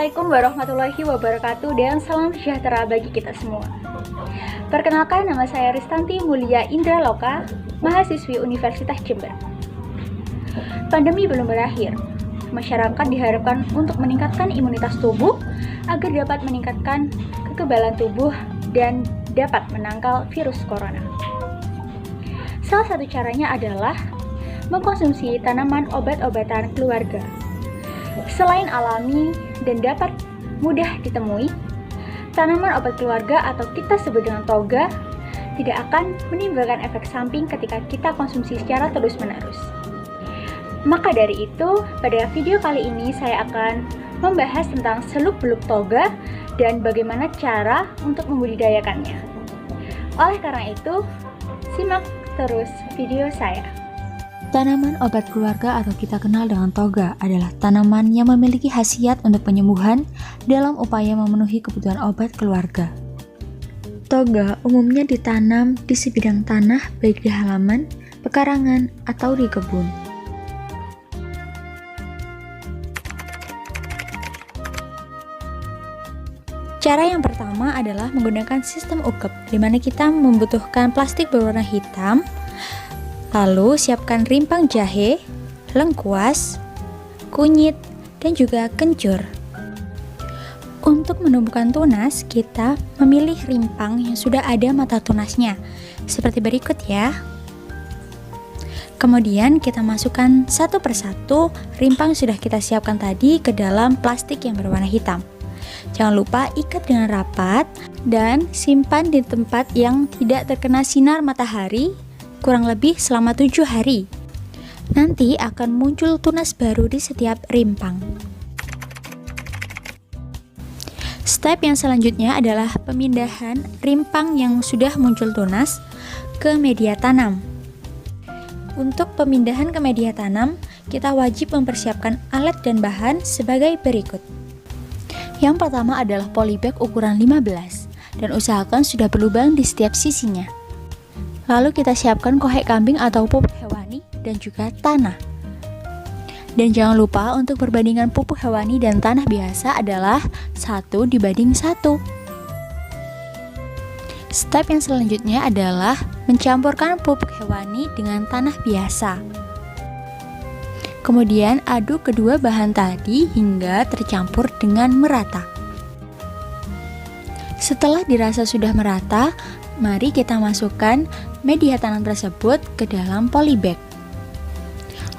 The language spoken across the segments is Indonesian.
Assalamualaikum warahmatullahi wabarakatuh dan salam sejahtera bagi kita semua. Perkenalkan, nama saya Ristanti Mulia Indra Loka, mahasiswi Universitas Jember. Pandemi belum berakhir. Masyarakat diharapkan untuk meningkatkan imunitas tubuh agar dapat meningkatkan kekebalan tubuh dan dapat menangkal virus corona. Salah satu caranya adalah mengkonsumsi tanaman obat-obatan keluarga. Selain alami dan dapat mudah ditemui, tanaman obat keluarga atau kita sebut dengan toga tidak akan menimbulkan efek samping ketika kita konsumsi secara terus-menerus. Maka dari itu, pada video kali ini saya akan membahas tentang seluk-beluk toga dan bagaimana cara untuk membudidayakannya. Oleh karena itu, simak terus video saya. Tanaman obat keluarga atau kita kenal dengan toga adalah tanaman yang memiliki khasiat untuk penyembuhan dalam upaya memenuhi kebutuhan obat keluarga. Toga umumnya ditanam di sebidang tanah baik di halaman, pekarangan, atau di kebun. Cara yang pertama adalah menggunakan sistem ukep, di mana kita membutuhkan plastik berwarna hitam. Lalu siapkan rimpang jahe, lengkuas, kunyit, dan juga kencur. Untuk menumbuhkan tunas, kita memilih rimpang yang sudah ada mata tunasnya, seperti berikut ya. Kemudian kita masukkan satu persatu rimpang sudah kita siapkan tadi ke dalam plastik yang berwarna hitam. Jangan lupa ikat dengan rapat dan simpan di tempat yang tidak terkena sinar matahari kurang lebih selama 7 hari. Nanti akan muncul tunas baru di setiap rimpang. Step yang selanjutnya adalah pemindahan rimpang yang sudah muncul tunas ke media tanam. Untuk pemindahan ke media tanam, kita wajib mempersiapkan alat dan bahan sebagai berikut. Yang pertama adalah polybag ukuran 15 dan usahakan sudah berlubang di setiap sisinya. Lalu kita siapkan kohek kambing atau pupuk hewani dan juga tanah. Dan jangan lupa untuk perbandingan pupuk hewani dan tanah biasa adalah 1:1. Step yang selanjutnya adalah mencampurkan pupuk hewani dengan tanah biasa. Kemudian aduk kedua bahan tadi hingga tercampur dengan merata. Setelah dirasa sudah merata, mari kita masukkan media tanam tersebut ke dalam polybag.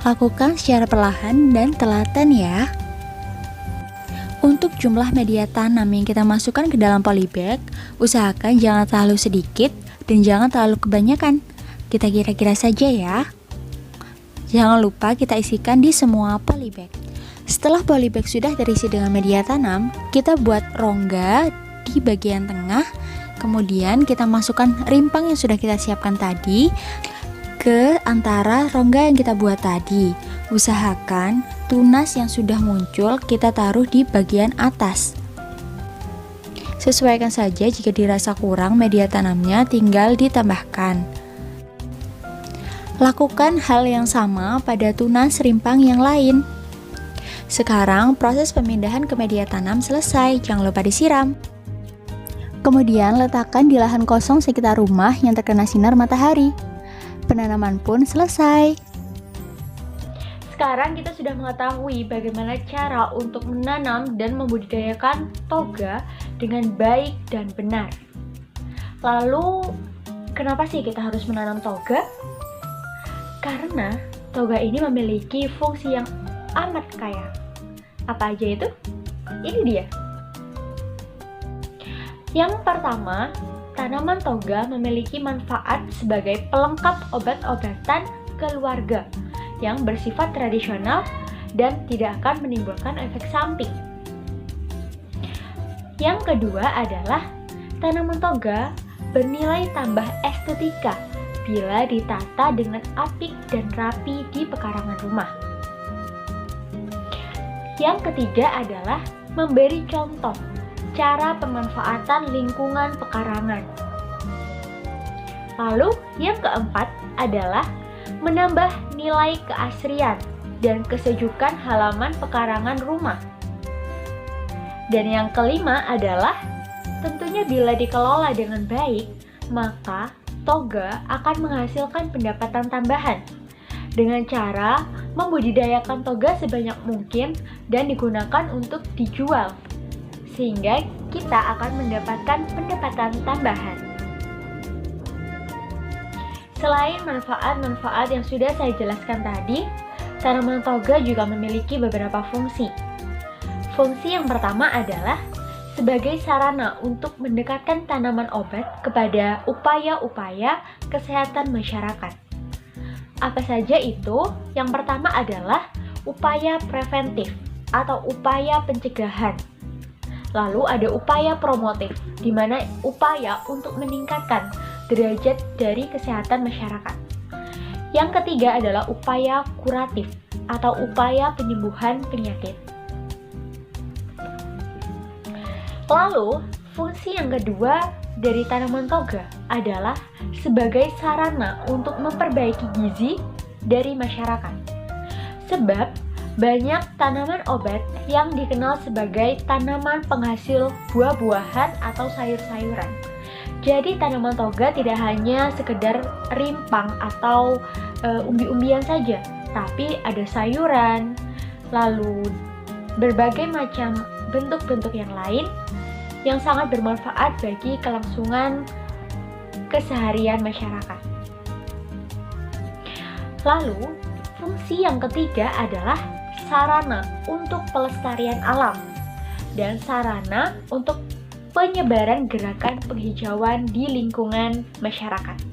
Lakukan secara perlahan dan telaten ya. Untuk jumlah media tanam yang kita masukkan ke dalam polybag, usahakan jangan terlalu sedikit dan jangan terlalu kebanyakan. Kita kira-kira saja ya. Jangan lupa kita isikan di semua polybag. Setelah polybag sudah terisi dengan media tanam, kita buat rongga di bagian tengah. Kemudian kita masukkan rimpang yang sudah kita siapkan tadi ke antara rongga yang kita buat tadi. Usahakan tunas yang sudah muncul kita taruh di bagian atas. Sesuaikan saja jika dirasa kurang media tanamnya tinggal ditambahkan. Lakukan hal yang sama pada tunas rimpang yang lain. Sekarang proses pemindahan ke media tanam selesai, jangan lupa disiram. Kemudian letakkan di lahan kosong sekitar rumah yang terkena sinar matahari. Penanaman pun selesai. Sekarang kita sudah mengetahui bagaimana cara untuk menanam dan membudidayakan toga dengan baik dan benar. Lalu, kenapa sih kita harus menanam toga? Karena toga ini memiliki fungsi yang amat kaya. Apa aja itu? Ini dia. Yang pertama, tanaman toga memiliki manfaat sebagai pelengkap obat-obatan keluarga yang bersifat tradisional dan tidak akan menimbulkan efek samping. Yang kedua adalah tanaman toga bernilai tambah estetika bila ditata dengan apik dan rapi di pekarangan rumah. Yang ketiga adalah memberi contoh cara pemanfaatan lingkungan pekarangan. Lalu, yang keempat adalah menambah nilai keasrian dan kesejukan halaman pekarangan rumah. Dan yang kelima adalah tentunya bila dikelola dengan baik, maka toga akan menghasilkan pendapatan tambahan dengan cara membudidayakan toga sebanyak mungkin dan digunakan untuk dijual, sehingga kita akan mendapatkan pendapatan tambahan. Selain manfaat-manfaat yang sudah saya jelaskan tadi, tanaman toga juga memiliki beberapa fungsi. Fungsi yang pertama adalah sebagai sarana untuk mendekatkan tanaman obat kepada upaya-upaya kesehatan masyarakat. Apa saja itu? Yang pertama adalah upaya preventif atau upaya pencegahan. Lalu ada upaya promotif, di mana upaya untuk meningkatkan derajat dari kesehatan masyarakat. Yang ketiga adalah upaya kuratif atau upaya penyembuhan penyakit. Lalu, fungsi yang kedua dari tanaman toga adalah sebagai sarana untuk memperbaiki gizi dari masyarakat. Sebab, banyak tanaman obat yang dikenal sebagai tanaman penghasil buah-buahan atau sayur-sayuran. Jadi, tanaman toga tidak hanya sekedar rimpang atau umbi-umbian saja, tapi ada sayuran, lalu berbagai macam bentuk-bentuk yang lain yang sangat bermanfaat bagi kelangsungan keseharian masyarakat. Lalu, fungsi yang ketiga adalah sarana untuk pelestarian alam dan sarana untuk penyebaran gerakan penghijauan di lingkungan masyarakat.